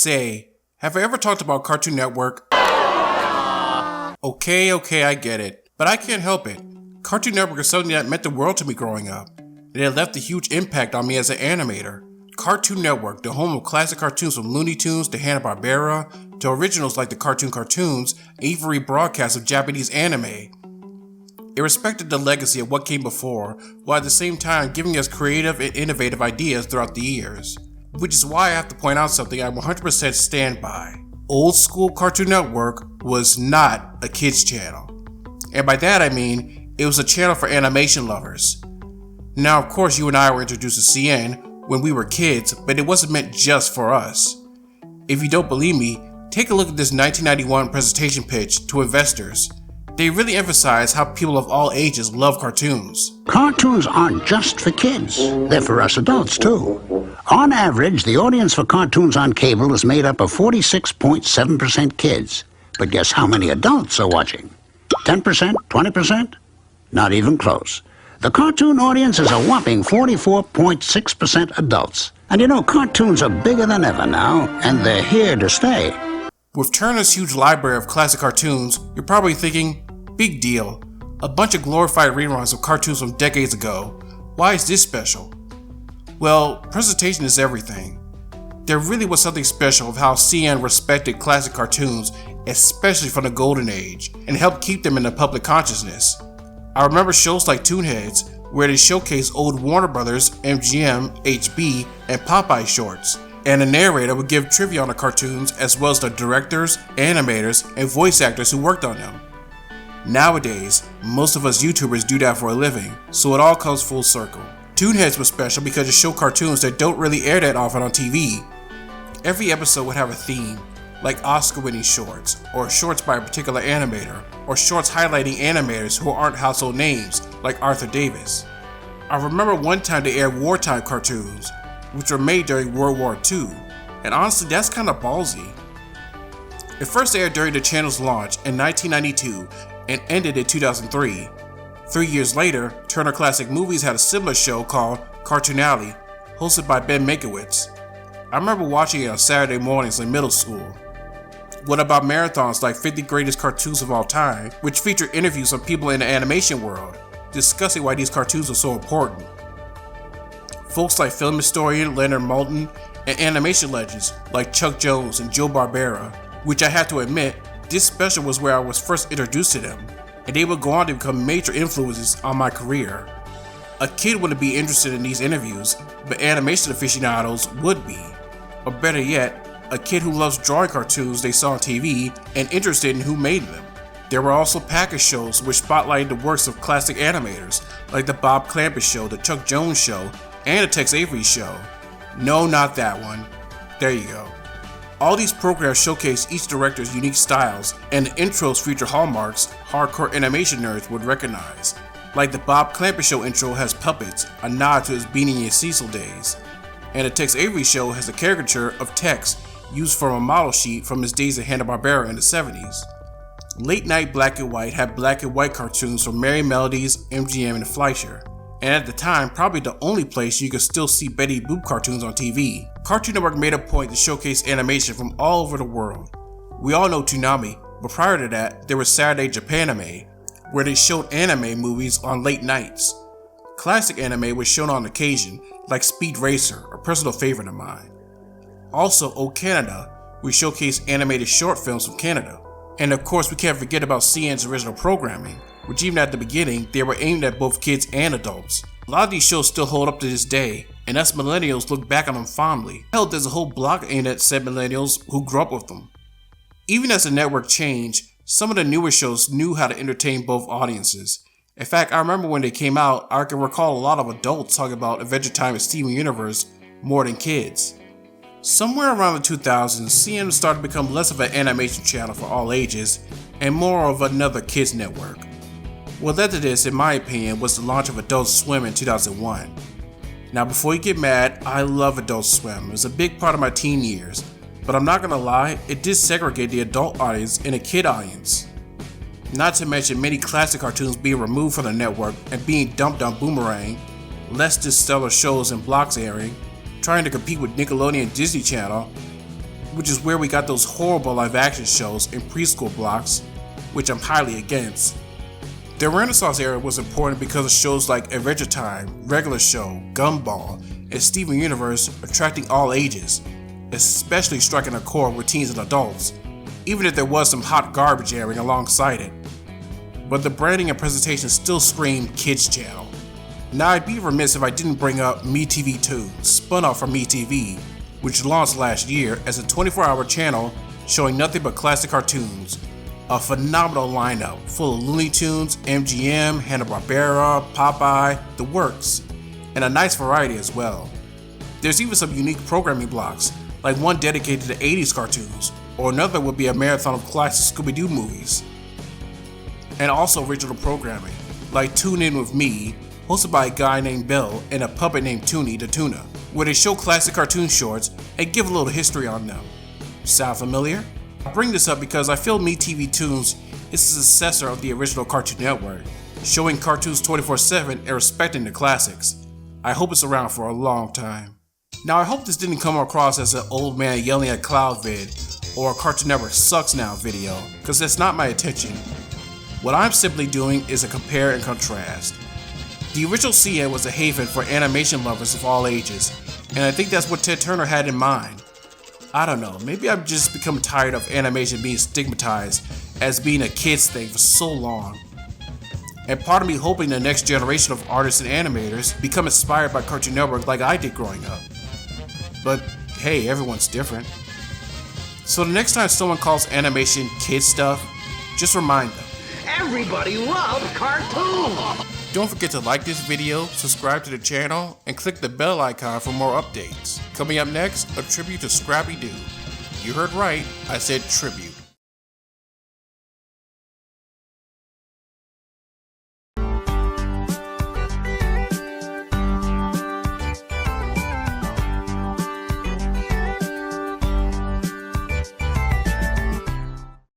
Say, have I ever talked about Cartoon Network? Okay, I get it. But I can't help it. Cartoon Network is something that meant the world to me growing up. And it left a huge impact on me as an animator. Cartoon Network, the home of classic cartoons from Looney Tunes to Hanna-Barbera, to originals like the Cartoons, and even rebroadcasts of Japanese anime. It respected the legacy of what came before, while at the same time giving us creative and innovative ideas throughout the years. Which is why I have to point out something I 100% stand by. Old school Cartoon Network was not a kids channel. And by that I mean, it was a channel for animation lovers. Now of course you and I were introduced to CN when we were kids, but it wasn't meant just for us. If you don't believe me, take a look at this 1991 presentation pitch to investors. They really emphasize how people of all ages love cartoons. Cartoons aren't just for kids. They're for us adults, too. On average, the audience for cartoons on cable is made up of 46.7% kids. But guess how many adults are watching? 10%? 20%? Not even close. The cartoon audience is a whopping 44.6% adults. And you know, cartoons are bigger than ever now, and they're here to stay. With Turner's huge library of classic cartoons, you're probably thinking, big deal, a bunch of glorified reruns of cartoons from decades ago. Why is this special? Well, presentation is everything. There really was something special of how CN respected classic cartoons, especially from the golden age, and helped keep them in the public consciousness. I remember shows like Toonheads, where they showcased old Warner Brothers, MGM, HB, and Popeye shorts, and the narrator would give trivia on the cartoons as well as the directors, animators, and voice actors who worked on them. Nowadays, most of us YouTubers do that for a living, so it all comes full circle. Toonheads was special because it showed cartoons that don't really air that often on TV. Every episode would have a theme, like Oscar-winning shorts, or shorts by a particular animator, or shorts highlighting animators who aren't household names, like Arthur Davis. I remember one time they aired wartime cartoons, which were made during World War II, and honestly that's kinda ballsy. It first aired during the channel's launch in 1992 and ended in 2003. 3 years later, Turner Classic Movies had a similar show called Cartoon Alley, hosted by Ben Mankiewicz. I remember watching it on Saturday mornings in middle school. What about marathons like 50 Greatest Cartoons of All Time, which featured interviews from people in the animation world, discussing why these cartoons were so important. Folks like film historian Leonard Maltin and animation legends like Chuck Jones and Joe Barbera, which I have to admit, this special was where I was first introduced to them, and they would go on to become major influences on my career. A kid wouldn't be interested in these interviews, but animation aficionados would be. Or better yet, a kid who loves drawing cartoons they saw on TV and interested in who made them. There were also package shows which spotlighted the works of classic animators, like the Bob Clampett Show, the Chuck Jones Show, and the Tex Avery Show. No, not that one. There you go. All these programs showcase each director's unique styles, and the intros feature hallmarks hardcore animation nerds would recognize. Like the Bob Clampett Show intro has puppets, a nod to his Beanie and Cecil days. And the Tex Avery Show has a caricature of Tex used from a model sheet from his days at Hanna-Barbera in the 70s. Late night black and white had black and white cartoons from Merry Melodies, MGM, and Fleischer. And at the time, probably the only place you could still see Betty Boop cartoons on TV. Cartoon Network made a point to showcase animation from all over the world. We all know Toonami, but prior to that, there was Saturday Japanime, where they showed anime movies on late nights. Classic anime was shown on occasion, like Speed Racer, a personal favorite of mine. Also, O Canada, we showcased animated short films from Canada. And of course, we can't forget about CN's original programming, which even at the beginning, they were aimed at both kids and adults. A lot of these shows still hold up to this day, and us millennials look back on them fondly. Hell, there's a whole block aimed at said millennials who grew up with them. Even as the network changed, some of the newer shows knew how to entertain both audiences. In fact, I remember when they came out, I can recall a lot of adults talking about Adventure Time and Steven Universe more than kids. Somewhere around the 2000s, CN started to become less of an animation channel for all ages, and more of another kids network. What led to this, in my opinion, was the launch of Adult Swim in 2001. Now before you get mad, I love Adult Swim. It was a big part of my teen years, but I'm not gonna lie, it did segregate the adult audience and a kid audience. Not to mention many classic cartoons being removed from the network and being dumped on Boomerang, less stellar shows and blocks airing, trying to compete with Nickelodeon and Disney Channel. which is where we got those horrible live action shows in preschool blocks, which I'm highly against. The Renaissance era was important because of shows like Adventure Time, Regular Show, Gumball, and Steven Universe attracting all ages, especially striking a chord with teens and adults, even if there was some hot garbage airing alongside it. But the branding and presentation still screamed Kids Channel. Now I'd be remiss if I didn't bring up MeTV Toons, spun off from MeTV, which launched last year as a 24-hour channel showing nothing but classic cartoons. A phenomenal lineup full of Looney Tunes, MGM, Hanna-Barbera, Popeye, the works, and a nice variety as well. There's even some unique programming blocks, like one dedicated to 80s cartoons, or another would be a marathon of classic Scooby-Doo movies. And also original programming, like Tune In With Me, hosted by a guy named Bill and a puppet named Toonie the Tuna, where they show classic cartoon shorts and give a little history on them. Sound familiar? I bring this up because I feel MeTV Toons is the successor of the original Cartoon Network, showing cartoons 24/7 and respecting the classics. I hope it's around for a long time. Now I hope this didn't come across as an old man yelling at cloud vid or a Cartoon Network sucks now video, because that's not my intention. What I'm simply doing is a compare and contrast. The original CN was a haven for animation lovers of all ages, and I think that's what Ted Turner had in mind. I don't know, maybe I've just become tired of animation being stigmatized as being a kid's thing for so long. And part of me hoping the next generation of artists and animators become inspired by Cartoon Network like I did growing up. But hey, everyone's different. So the next time someone calls animation kid stuff, just remind them. Everybody loves cartoons! Don't forget to like this video, subscribe to the channel, and click the bell icon for more updates. Coming up next, a tribute to Scrappy Doo. You heard right, I said tribute.